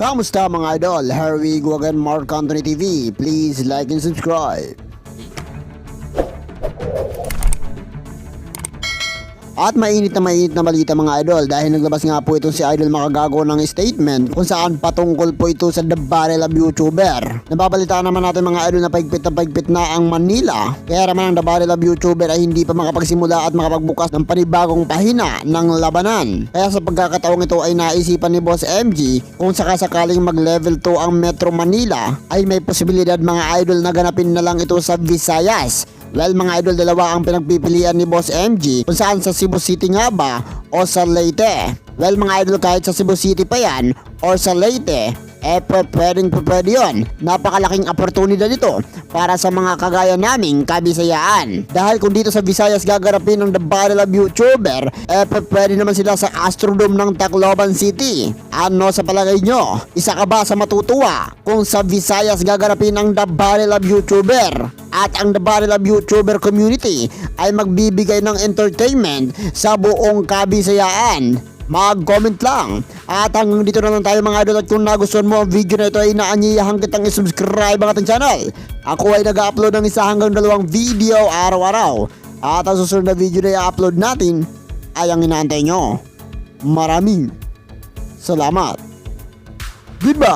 Kamusta mga idol? Here we go again, Mark Anthony TV. Please like and subscribe. At mainit na balita mga idol dahil naglabas nga po itong si Idol Makagago ng statement kung saan patungkol po ito sa The Barrel of YouTuber. Nababalitaan naman natin mga idol na paigpit na ang Manila. Kaya naman ang The Barrel of YouTuber ay hindi pa makapagsimula at makapagbukas ng panibagong pahina ng labanan. Kaya sa pagkakataong ito ay naisipan ni Boss MG kung sakasakaling mag level 2 ang Metro Manila ay may posibilidad mga idol na ganapin na lang ito sa Visayas. Well mga idol, dalawa ang pinagpipilian ni Boss MG kung saan sa Cebu City nga ba o sa Leyte. Well mga idol, kahit sa Cebu City pa yan or sa Leyte, pwede yun. Napakalaking oportunidad ito para sa mga kagaya naming kabisayaan. Dahil kung dito sa Visayas gagarapin ng The Barrel of YouTuber, pwede naman sila sa Astrodome ng Tacloban City. Ano sa palagay nyo? Isa ka ba sa matutuwa kung sa Visayas gagarapin ng The Barrel of YouTuber? At ang The Barrel of YouTuber community ay magbibigay ng entertainment sa buong kabisayaan. Mag-comment lang. At hanggang dito na lang tayo mga idol. At kung nagustuhan mo ang video na ito ay inaanyayahan kitang i-subscribe ang ating channel. Ako ay nag-upload ng 1 hanggang 2 video araw-araw. At ang susunod na video na i-upload natin ay ang inaantay nyo. Maraming salamat. Goodbye.